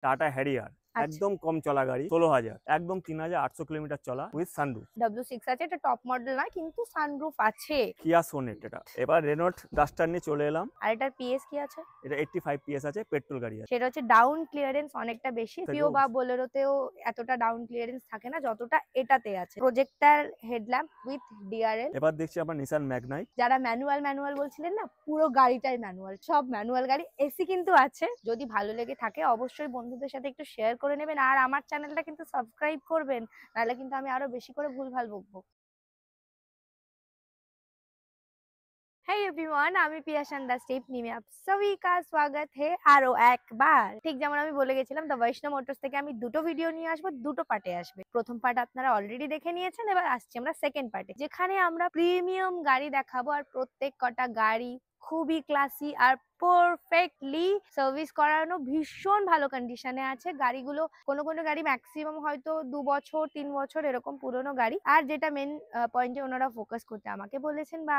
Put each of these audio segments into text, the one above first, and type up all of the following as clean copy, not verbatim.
Tata Harrier একদম কম চলা গাড়ি ১৬,০০০ একদম ৩,৮০০ কিলোমিটার চলা উইথ সানরুফ। W6 আছে, এটা টপ মডেল না কিন্তু সানরুফ আছে। কিয়া সোনেট এটা। এবার রেনল্ট ডাস্টার নিয়ে চলে এলাম। আর এটার পিএস কি আছে? এটা 85 পিএস আছে, পেট্রোল গাড়ি আছে। সেটা হচ্ছে ডাউন ক্লিয়ারেন্স অনেকটা বেশি। পিও থেকেও বা বোলেরোতেও এতটা ডাউন ক্লিয়ারেন্স থাকে না যতটা এটাতে আছে। Projector headlamp with DRL. এবার দেখছি আপনার নিসান ম্যাগনাইট। যারা ম্যানুয়াল বলছিলেন না, পুরো গাড়িটাই ম্যানুয়াল, সব ম্যানুয়াল গাড়ি। এসি কিন্তু আছে। যদি ভালো লেগে থাকে অবশ্যই বন্ধুদের সাথে একটু শেয়ার করে নেবেন, আর আমার চ্যানেলটা কিন্তু সাবস্ক্রাইব করবেন, নাহলে কিন্তু আমি আরো বেশি করে ভুলভাল বকবো। हे एवरीवन, আমি পিয়াসান দাস টিপনি में आप सभी का स्वागत है আরো একবার। ঠিক যেমন আমি বলে গেছিলাম, দ্য বৈষ্ণব মোটরস থেকে আমি দুটো ভিডিও নিয়ে আসবো, দুটো পার্টে আসবে। প্রথম পার্ট আপনারা অলরেডি দেখে নিয়েছেন, এবার আসছি আমরা সেকেন্ড পার্টে, যেখানে আমরা প্রিমিয়াম গাড়ি দেখাবো। আর প্রত্যেক কটা গাড়ি খুবই ক্লাসি আর পারফেক্টলি সার্ভিস করানো, ভীষণ ভালো কন্ডিশনে আছে গাড়িগুলো। কোনো কোনো গাড়ি ম্যাক্সিমাম হয়তো 2 বছর 3 বছর এরকম পুরনো গাড়ি। আর যেটা মেন পয়েন্টে ওনারা ফোকাস করতে আমাকে বলেছেন, বা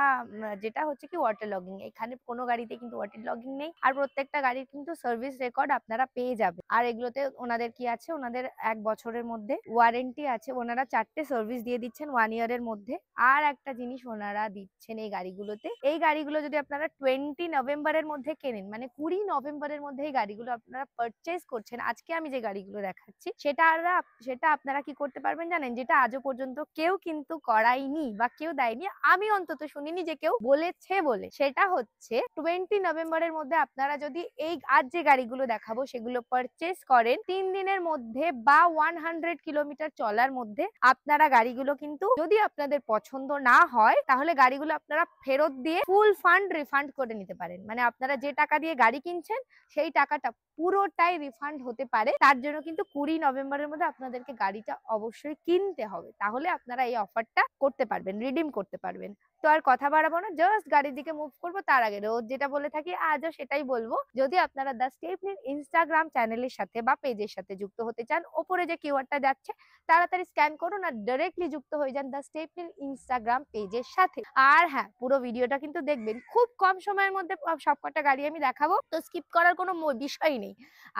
যেটা হচ্ছে কি ওয়াটার লগিং। এখানে কোনো গাড়িতে কিন্তু ওয়াটার লগিং নেই, আর প্রত্যেকটা গাড়ির কিন্তু সার্ভিস রেকর্ড আপনারা পেয়ে যাবেন। আর এগুলোতে ওনাদের কি আছে, ওনাদের 1 বছরের মধ্যে ওয়ারেন্টি আছে। ওনারা 4টে সার্ভিস দিয়ে দিচ্ছেন 1 ইয়ারের মধ্যে। আর একটা জিনিস ওনারা দিচ্ছেন এই গাড়িগুলোতে, এই গাড়িগুলো যদি আপনারা 20 নভেম্বরের মধ্যে কেনেন, মানে 20 নভেম্বরের মধ্যে এই গাড়িগুলো আপনারা পারচেজ করছেন, আজকে আমি যে গাড়িগুলো দেখাচ্ছি সেটা আপনারা কি করতে পারবেন জানেন, যেটা আজও পর্যন্ত কেউ কিন্তু করায়নি বা কেউ দেয়নি, আমি অন্তত শুনিনি যে কেউ বলেছে বলে। সেটা হচ্ছে 20 নভেম্বরের মধ্যে আপনারা যদি এই আজ যে গাড়িগুলো দেখাবো সেগুলো পারচেজ করেন 3 দিনের মধ্যে বা 100 কিলোমিটার চলার মধ্যে, আপনারা গাড়িগুলো কিন্তু, যদি আপনাদের পছন্দ না হয়, তাহলে গাড়িগুলো আপনারা ফেরত দিয়ে ফুল ফান্ড রিফান্ড করে নিতে পারেন। মানে আপনারা যে টাকা দিয়ে গাড়ি কিনছেন সেই টাকাটা পুরোটাই রিফান্ড হতে পারে। তার জন্য কিন্তু 20 নভেম্বরের মধ্যে আপনাদেরকে গাড়িটা অবশ্যই কিনতে হবে, তাহলে আপনারা এই অফারটা করতে পারবেন, রিডিম করতে পারবেন। তো আর কথা বাড়াবো না, জাস্ট গাড়ির দিকে মুভ করবো। তার আগে রোজ যেটা বলে থাকি, আজও সেটাই বলবো। যদি আপনারা দ্য স্টেপনির ইনস্টাগ্রাম চ্যানেলের সাথে বা পেজের সাথে যুক্ত হতে চান, ওপরে যে কিওয়ার্ডটা যাচ্ছে তাড়াতাড়ি স্ক্যান করুন আর ডাইরেক্টলি যুক্ত হয়ে যান দ্য স্টেপনির ইনস্টাগ্রাম পেজের সাথে। আর হ্যাঁ, পুরো ভিডিওটা কিন্তু দেখবেন, খুব কম সময়ের মধ্যে সবকটা গাড়ি আমি দেখাবো, তো স্কিপ করার কোনো বিষয় নেই।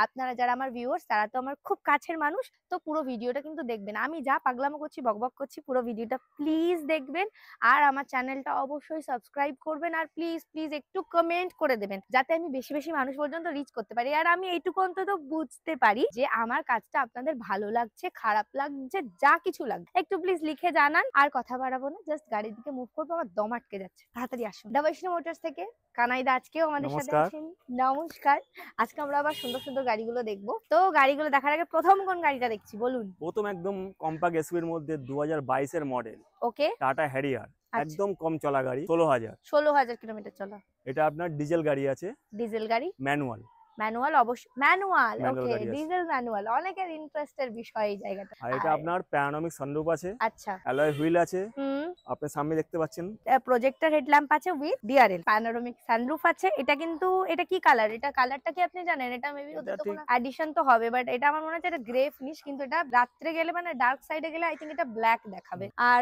আপনারা যারা আমার ভিউয়ার্স, তারা তো আমার খুব কাছের মানুষ, তো পুরো ভিডিওটা কিন্তু দেখবেন। আমি যা পাগলামো করছি, বকবক করছি, পুরো ভিডিওটা প্লিজ দেখবেন। আর আমার চ্যানেলটা অবশ্যই সাবস্ক্রাইব করবেন, আর প্লিজ প্লিজ একটু কমেন্ট করে দেবেন, যাতে আমি বেশি বেশি মানুষ পর্যন্ত রিচ করতে পারি। আর আমি এইটুকু অন্তত বুঝতে পারি যে আমার কাজটা আপনাদের ভালো লাগছে, খারাপ লাগছে, যা কিছু লাগছে একটু প্লিজ লিখে জানান। আর কথা বাড়াবো না, জাস্ট গাড়ির দিকে মুভ করবো, আমার দম আটকে যাচ্ছে। তাড়াতাড়ি আসুন। দ্য বৈষ্ণব মোটরস থেকে কানাইদা আজকেও আমাদের সাথে নমস্কার। আছেন। নমস্কার। আজকে আমরা আবার সুন্দর সুন্দর গাড়িগুলো দেখবো। তো গাড়িগুলো দেখার আগে প্রথম কোন গাড়িটা দেখছি বলুন। প্রথম একদম কম্প্যাক্ট এসইউভির মধ্যে 2022 এর মডেল ওকে। Tata Harrier. আচ্ছা। একদম কম চলা গাড়ি 16,০০০। 16,000 কিলোমিটার চলা। এটা আপনার ডিজেল গাড়ি আছে, ডিজেল গাড়ি। ম্যানুয়াল ম্যানুয়াল, অবশ্য ম্যানুয়াল। ওকে, গাড়ি আছে। ডিজেল ম্যানুয়াল, অনেকের ইন্টারেস্টের বিষয় এই জায়গাটা। আর এটা আপনার প্যানোরামিক সানরুফ আছে, আচ্ছা। অ্যালয় হুইল আছে, হুম। আপনার সামনে দেখতে পাচ্ছেন। প্রজেক্টর হেডল্যাম্প আছে উইথ ডিআরএল, প্যানোরামিক সানরুফ আছে। এটা কিন্তু, এটা কি কালার, এটা কালারটা কি আপনি জানেন? এটা মেবি এটা তো ঠিক কোনো অ্যাডিশন তো হবে, বাট এটা আমার মনে হচ্ছে এটা গ্রে ফিনিশ, কিন্তু এটা রাত্রে গেলে, মানে ডার্ক সাইডে গেলে আই থিঙ্ক এটা ব্ল্যাক দেখাবে। আর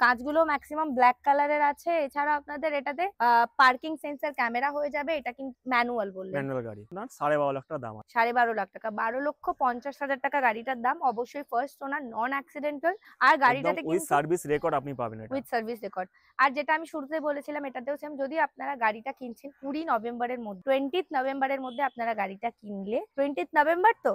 কাঁচগুলো ম্যাক্সিমাম ব্ল্যাক কালারের আছে। এছাড়া আপনাদের এটাতে পার্কিং সেন্সর ক্যামেরা হয়ে যাবে। এটা কিন্তু ম্যানুয়াল বললেন। ম্যানুয়াল গাড়ি আপনার 12.5 লাখ টাকা দাম আছে। 12.5 লাখ টাকা, 12,50,000 টাকা গাড়িটার দাম। অবশ্যই ফার্স্ট ওনার, নন অ্যাক্সিডেন্টাল। আর গাড়িটাতে উইথ কিন্তু সার্ভিস রেকর্ড আপনি পাবেন এটা। With service record. আর যেটা আমি শুরুতে বলেছিলাম, এটাতেও সেম। যদি আপনারা গাড়িটা কিনছেন 20 নভেম্বরের মধ্যে, 20 নভেম্বরের মধ্যে আপনারা গাড়িটা কিনলে, 20 নভেম্বর তো,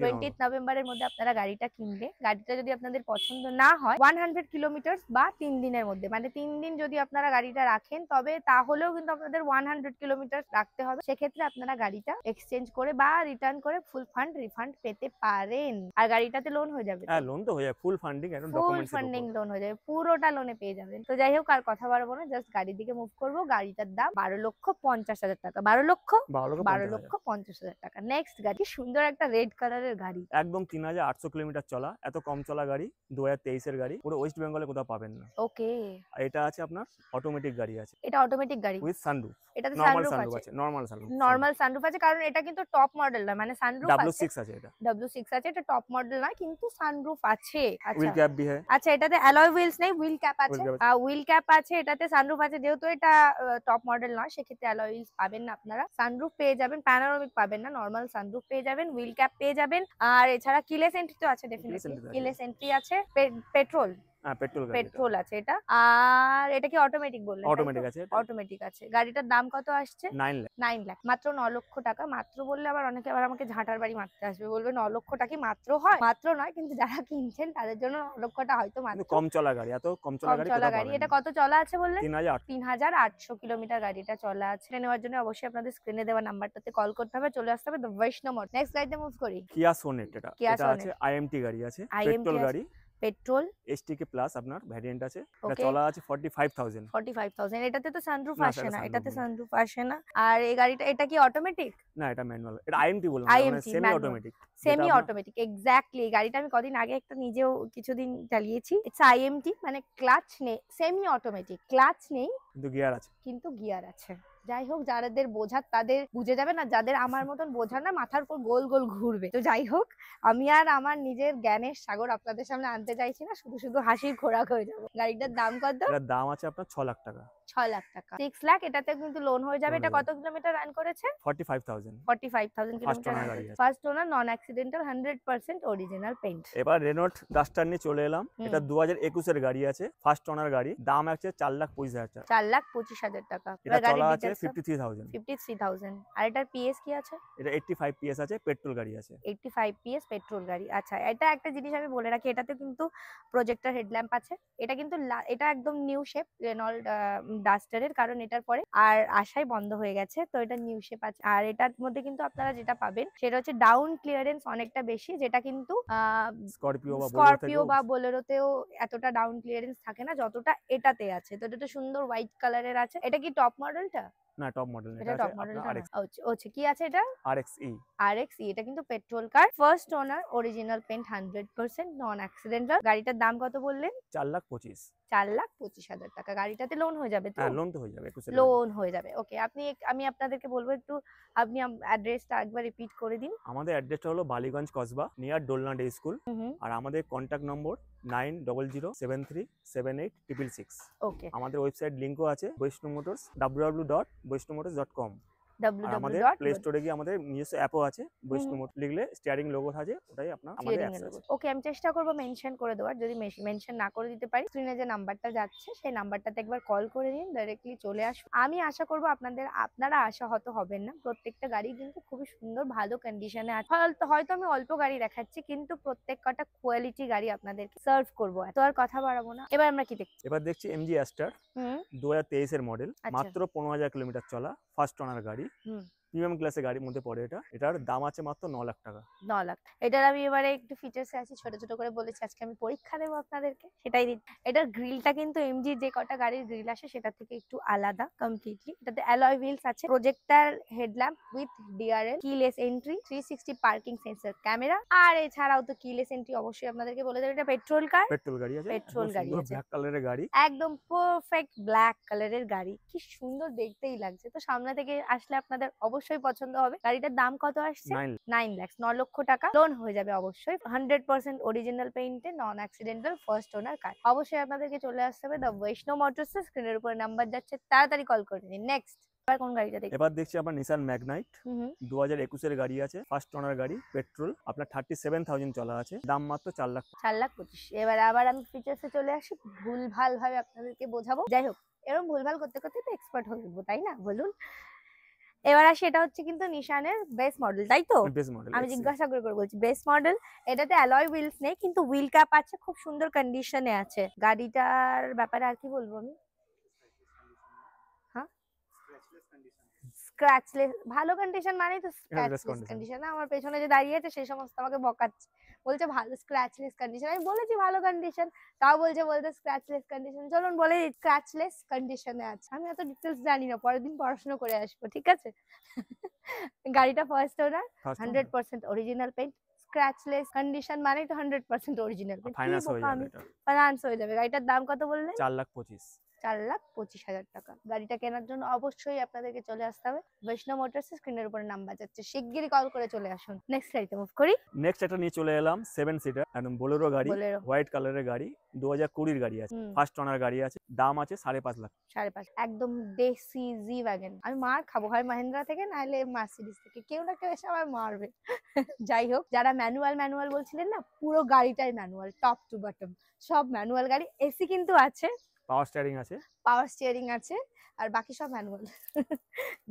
20 নভেম্বরের মধ্যে আপনারা গাড়িটা কিনলে, গাড়িটা যদি আপনাদের পছন্দ না হয়, 100 কিলোমিটার বা 3 দিনের মধ্যে, মানে 3 দিন যদি আপনারা গাড়িটা রাখেন, তবে তাহলেও কিন্তু আপনাদের 100 কিলোমিটার রাখতে হবে। সেক্ষেত্রে আপনারা গাড়িটা এক্সচেঞ্জ করে বা রিটার্ন করে ফুল ফান্ড রিফান্ড পেতে পারেন। আর গাড়িটাতে লোন হয়ে যাবে। হ্যাঁ, লোন তো হয়ে যায়, ফুল ফান্ডিং, একদম ফুল ডকুমেন্টস এর ফান্ডিং উপর। লোন হয়ে যাবে, পুরোটা লোনে পেয়ে যাবেন। তো যাই হোক, আর কথা বাড়বো না, জাস্ট গাড়ির দিকে মুভ করবো। গাড়িটার দাম 12,50,000 টাকা। 12,50,000 টাকা। নেক্সট গাড়ি, সুন্দর একটা রেড কালারের গাড়ি, একদম 3,800 কিলোমিটার চলা, এত কম চলা গাড়ি 2023 এর গাড়ি, পুরো ওয়েস্ট বেঙ্গলে কোথাও পাবেন না। ওকে। আর এটা আছে আপনার অটোমেটিক গাড়ি আছে, এটা অটোমেটিক গাড়ি, উইথ সানরুফ। এটাতে নরমাল সানরুফ সানরুফ আছে। আছে, নরমাল সানরুফ। নরমাল সানরুফ আছে, কারণ কারণ এটা কিন্তু টপ মডেল নয়, মানে সানরুফ আছে। W6 আছে এটা। W6 আছে, এটা টপ মডেল নয় কিন্তু সানরুফ আছে। হুইল আচ্ছা ক্যাপ भी है। আচ্ছা, এটাতে অ্যালয় হুইলস নেই, হুইল ক্যাপ আছে। হুইল ক্যাপ হুইল ক্যাপ আছে, এটাতে সানরুফ আছে। যেহেতু এটা টপ মডেল নয়, সেক্ষেত্রে অ্যালয় হুইলস পাবেন না আপনারা। সানরুফ পেয়ে যাবেন, প্যানোরামিক পাবেন না, নরমাল সানরুফ পেয়ে যাবেন, হুইল ক্যাপ পেয়ে যাবেন। আর এছাড়া কিলেস এন্ট্রি তো আছে, ডেফিনেটলি entry তো আছে। কিলেস এন্ট্রি আছে। পেট্রোল হ্যাঁ, পেট্রোল গাড়ি এটা। পেট্রোল আছে এটা। আর এটা কি অটোমেটিক বললেন? অটোমেটিক আছে এটা। অটোমেটিক আছে। গাড়িটার দাম কত আসছে? 9 লাখ। 9 লাখ, মাত্র 9 লক্ষ টাকা। মাত্র বললে আবার অনেকে আবার আমাকে ঝাঁটার বাড়ি মারতে আসবে, বলবে 9 লক্ষটা কি মাত্র হয়? মাত্র নয়, কিন্তু যারা কিনছেন তাদের জন্য 9 লক্ষটা হয়তো কিন্তু মাত্র। কম চলা গাড়ি, এত কম চলা কম গাড়ি চলা কোথাও গাড়ি। পাবেন এটা না। কত চলা আছে বললেন? 3008। 3800 কিলোমিটার গাড়িটা চলা আছে। এটা নেওয়ার জন্য অবশ্যই আপনাদের স্ক্রিনে দেওয়া নাম্বারটাতে কল করতে হবে, চলে আসতে হবে দ্য বৈষ্ণব মোটর। নেক্সট গাড়িতে মুভ করি। কিয়া সোনেট এটা। কিয়া এটা আছে সোনেট। IMT গাড়ি আছে, IMT পেট্রোল আছে। গাড়ি, পেট্রোল STK প্লাস আপনার ভ্যারিয়েন্ট আছে। এটা ওকে। চলা আছে 45000। 45,000। এটাতে তো সানরুফ না, আসে সেটা না, sunroof এটাতে নেই। সানরুফ আসে না। আর এই গাড়িটা, এটা কি অটোমেটিক? না, এটা ম্যানুয়াল। এটা IMT বললাম, মানে IMT semi manual, automatic. Semi আপনার অটোমেটিক। এক্স্যাক্টলি, এই গাড়িটা আমি কদিন আগে একটা নিজেও কিছুদিন চালিয়েছি। ইটস IMT, মানে ক্লাচ নেই, সেমি অটোমেটিক, ক্লাচ নেই কিন্তু গিয়ার আছে। কিন্তু গিয়ার আছে। যাই হোক, যাদের বোঝার তাদের বুঝে যাবে না, যাদের আমার মতন বোঝার না, মাথার উপর গোল গোল ঘুরবে। তো যাই হোক, আমি আর আমার নিজের জ্ঞানের সাগর আপনাদের সামনে আনতে চাইছি না, শুধু শুধু হাসির খোরাক হয়ে যাবো। গাড়িটার দাম কত? এটার দাম আছে আপনার 6 লাখ টাকা। 6 লাখ টাকা। 6 লাখ, এটাতে কিন্তু লোন হয়ে যাবে। Loan এটা হয়ে কত কিলোমিটার রান করেছে? 45,000। 45,000 ফার্স্ট কিলোমিটার ওনার রান গাড়ি করেছে। আছে। ফার্স্ট ওনার, নন অ্যাক্সিডেন্টাল, 100% অরিজিনাল পেইন্ট। এবার রেনল্ট ডাস্টার নিয়ে চলে এলাম। হুম। এটা 2021 এর গাড়ি আছে, ফার্স্ট ওনার গাড়ি। দাম আছে 4,25,000 টাকা। 4,25,000 টাকা। এটা এবার গাড়ির চলা আছে ডিটেইলস 53,000। 53,000। আর এটার পিএস কি আছে? এটা 85 PS আছে, পেট্রোল গাড়ি আছে। 85 পিএস পেট্রোল গাড়ি। আচ্ছা, এটা একটা জিনিস আমি বলে রাখি, এটাতে কিন্তু প্রজেক্টর হেডল্যাম্প আছে। এটা কিন্তু এটা একদম নিউ শেপ রেনল্ট ডাস্টারের, কারণ এটার পরে আর আসাই বন্ধ হয়ে গেছে, তো এটা নিউ শেপ আছে। আর এটার মধ্যে কিন্তু আপনারা যেটা পাবেন সেটা হচ্ছে ডাউন ক্লিয়ারেন্স অনেকটা বেশি, যেটা কিন্তু স্করপিও বা বোলেরোতেও এতটা ডাউন ক্লিয়ারেন্স থাকে না যতটা এটাতে আছে। তো এটা সুন্দর হোয়াইট কালারের আছে। এটা কি টপ মডেলটা? না, টপ মডেল না, এটা এটা টপ আছে মডেলটা আপনার না। RX আচ্ছা, কি আছে এটা? RXE। RXE, এটা কিন্তু পেট্রোল কার, ফার্স্ট ওনার, অরিজিনাল পেইন্ট, 100% নন অ্যাক্সিডেন্টাল। গাড়িটার দাম কত বললেন? 4,25,000। 4,25,000 টাকা। গাড়িটাতে লোন হয়ে যাবে তো? হ্যাঁ, লোন তো হয়ে যাবে 21 এর গাড়ি। লোন হয়ে যাবে। ওকে, আমি আপনাদেরকে বলবো একটু, আপনি অ্যাড্রেসটা একবার রিপিট করে দিন। আমাদের অ্যাড্রেসটা হলো বালিগঞ্জ কসবা, নিয়ার দোলনা ডে স্কুল। হুম। আর আমাদের কন্ট্যাক্ট নম্বর 9007378666। ওকে। আমাদের ওয়েবসাইট লিংকও আছে, বৈষ্ণব মোটরস, www.vaishnavmotors.com। আর আমাদের প্লে www. স্টোরে গিয়ে আমাদের নিজস্ব অ্যাপও আছে, বৈষ্ণব মোটর লিখলে স্টিয়ারিং লোগো থাকে, ওটাই আপনার আমাদের অ্যাপস আছে। ওকে, আমি চেষ্টা করবো মেনশন করে দেওয়ার। যদি মেনশন না করে দিতে পারি, স্ক্রিনে যে নাম্বারটা যাচ্ছে সেই নাম্বারটাতে একবার কল করে নিন, ডাইরেক্টলি চলে আসুন। আমি আশা করবো আপনারা আশাহত হবেন না। প্রত্যেকটা গাড়ি কিন্তু খুবই সুন্দর, ভালো কন্ডিশনে আছে। হয়তো আমি অল্প গাড়ি দেখাচ্ছি, কিন্তু প্রত্যেক কটা কোয়ালিটি গাড়ি আপনাদেরকে সার্ভ করবো। তো আর কথা বাড়াবো না, এবার আমরা কি দেখছি? এবার দেখছি MG অ্যাস্টার, হুম। 2023 এর মডেল, আচ্ছা। মাত্র 15,000 কিলোমিটার চলা, ফার্স্ট ওনার গাড়ি। হুম। প্রিমিয়াম ক্লাসের গাড়ির মধ্যে পড়ে এটা। এটার দাম আছে মাত্র 9 লাখ টাকা। 9 লাখ। এটার আমি এবারে একটু ফিচার্স আছে, ছোট ছোট করে বলেছি, আজকে আমি পরীক্ষা দেবো আপনাদেরকে, সেটাই দিন। এটার গ্রিলটা কিন্তু এমজি যে কটা গাড়ির গ্রিল আসে সেটা থেকে একটু আলাদা কমপ্লিটলি। এটাতে অ্যালয় হুইলস আছে, projector headlamp with DRL, keyless entry, 360 parking sensor camera. আর এছাড়াও তো কিলেস এন্ট্রি অবশ্যই আপনাদেরকে বলে দেবে। এটা পেট্রোল কার, পেট্রোল গাড়ি আছে, পেট্রোল গাড়ি আছে, ব্ল্যাক কালারের গাড়ি, একদম পারফেক্ট ব্ল্যাক কালারের গাড়ি। কি সুন্দর দেখতেই লাগছে। তো সামনে থেকে আসলে আপনাদের অবশ্যই পছন্দ হবে। গাড়িটার দাম কত আসছে? 9 লাখ, 9 লক্ষ টাকা। লোন হয়ে যাবে অবশ্যই, 100% অরিজিনাল পেইন্টে, নন অ্যাক্সিডেন্টাল, ফার্স্ট ওনার কার। অবশ্যই আপনাদেরকে চলে আসতে হবে দ্য বৈষ্ণব মোটরস। স্ক্রিনের উপরে নাম্বার যাচ্ছে, তাড়াতাড়ি কল করে নিন। নেক্সট, এবার কোন গাড়িটা দেখি? এবার দেখছি আপনার নিসান ম্যাগনাইট, হুম। 2021 এর গাড়ি আছে, ফার্স্ট ওনার গাড়ি, পেট্রোল, আপনার 37,000 চলা আছে, দাম মাত্র 4 লাখ। 4,25,000। এবার আবার আমি ফিচার্সে চলে আসি, ভুলভাল ভাবে আপনাদেরকে বোঝাবো। যাই হোক, এরকম ভুলভাল করতে করতে তো এক্সপার্ট হয়ে যাবো, তাই না বলুন? এবার আসি, এটা হচ্ছে কিন্তু নিশানের বেস মডেল, তাই তো? Base model. আমি জিজ্ঞাসা করে বলছি, বেস মডেল। এটাতে অ্যালয় হুইলস নেই, কিন্তু হুইল ক্যাপ আছে, খুব সুন্দর কন্ডিশনে আছে। গাড়িটার ব্যাপারে আর কি বলবো আমি? হ্যাঁ, স্ক্র্যাচলেস। ভালো কন্ডিশন মানেই তো স্ক্র্যাচলেস কন্ডিশন। আমার পেছনে যে দাঁড়িয়ে আছে সেই সমস্ত আমাকে বকাচ্ছে, বলছে ভালো স্ক্র্যাচলেস কন্ডিশন। আমি বলেছি ভালো কন্ডিশন, তাও বলতে স্ক্র্যাচলেস কন্ডিশন। চলুন বলে স্ক্র্যাচলেস কন্ডিশনে আছে। আমি এত ডিটেলস জানি না, পরের দিন পড়াশোনা করে আসবো, ঠিক আছে? গাড়িটা first owner, 100% original paint, scratchless condition মানেই তো 100% অরিজিনাল পেইন্ট। ফাইনান্স হয়ে যাবে, এটা ফাইনান্স হয়ে যাবে। গাড়িটার দাম কত বললেন? 4,25,000। 4,25,000 টাকা। গাড়িটা কেনার জন্য অবশ্যই আপনাদেরকে চলে আসতে হবে বৈষ্ণব মোটরস। স্ক্রিনের উপরে নাম্বার যাচ্ছে, শিগগিরই কল করে চলে আসুন। নেক্সট গাড়িতে মুভ করি। নেক্সট একটা নিয়ে চলে এলাম 7 সিটার একদম বোলেরো গাড়ি, বোলেরো। হোয়াইট কালারের গাড়ি, 2020 গাড়ি আছে, ফার্স্ট ওনার গাড়ি আছে, দাম আছে 5.5 লাখ। 5.5 একদম দেশি জি ওয়াগন। আমি মার খাবো হয় মাহিন্দ্রা থেকে নাহলে মার্সিডিজ থেকে, কেউ না কেউ এসে আমার মারবে। যাই হোক, যারা ম্যানুয়াল ম্যানুয়াল বলছিলেন না, পুরো গাড়িটাই ম্যানুয়াল, টপ টু বটম সব ম্যানুয়াল গাড়ি। এসি কিন্তু আছে, পাওয়ার স্টিয়ারিং আছে, পাওয়ার স্টিয়ারিং আছে, আর বাকি সব ম্যানুয়াল।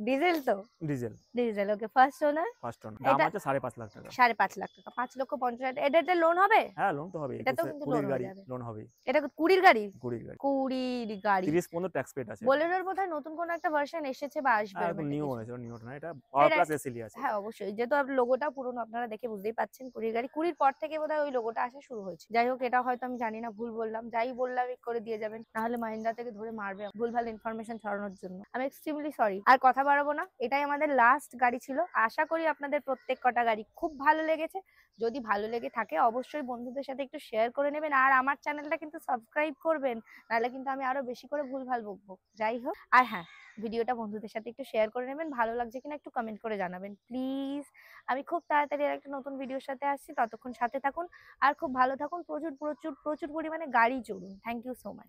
ডিজেল তো? Diesel, diesel. Okay, first owner. First owner, দাম এটা আছে 5.5 লাখ টাকা। 5.5 লাখ টাকা, 5,50,000। এটা লোন হবে? হ্যাঁ, লোন তো হবে, এটা তো কিন্তু 20 লোন হয়ে গাড়ি, যাবে। লোন হবে। এটা 20 গাড়ি? 20 গাড়ি, 20 গাড়ি। 30-15 ট্যাক্স পেড আছে। বোলেরোর বোধহয় নতুন কোন একটা ভার্সন এসেছে বা আসবে হ্যাঁ, এরকম এখন একটা নিউ কিছু। হয়েছে, নিউ না, এটা পাওয়ার এটা- প্লাস এসএলই আছে। হ্যাঁ অবশ্যই, যেহেতু লোগোটা পুরনো আপনারা দেখে বুঝতেই পাচ্ছেন 20 গাড়ি। 20 পর থেকে বোধহয় ওই লোগোটা আসা শুরু হয়েছে। যাই হোক, এটা হয়তো আমি জানি না, ভুল বললাম, যাই বললাম করে দিয়ে যাবেন, নাহলে মাহিন্দ্রা থেকে ধরে মারবে ভুলভাল ইনফরমেশন ছড়ানোর জন্য। আমি এক্সট্রিমলি সরি। আর কথা বাড়াবো না, এটাই আমাদের লাস্ট গাড়ি ছিল। আশা করি আপনাদের প্রত্যেক কটা গাড়ি খুব ভালো লেগেছে। যদি ভালো লেগে থাকে অবশ্যই বন্ধুদের সাথে একটু শেয়ার করে নেবেন, আর আমার চ্যানেলটা কিন্তু সাবস্ক্রাইব করবেন, নাহলে কিন্তু আমি আরো বেশি করে ভুলভাল বকবো। যাই হোক, আর হ্যাঁ, ভিডিওটা বন্ধুদের সাথে একটু শেয়ার করে নেবেন, ভালো লাগছে কিনা একটু কমেন্ট করে জানাবেন প্লিজ। আমি খুব তাড়াতাড়ি আর একটা নতুন ভিডিওর সাথে আসছি, ততক্ষণ সাথে থাকুন আর খুব ভালো থাকুন। প্রচুর প্রচুর প্রচুর পরিমাণে গাড়ি চড়ুন। Thank you so much.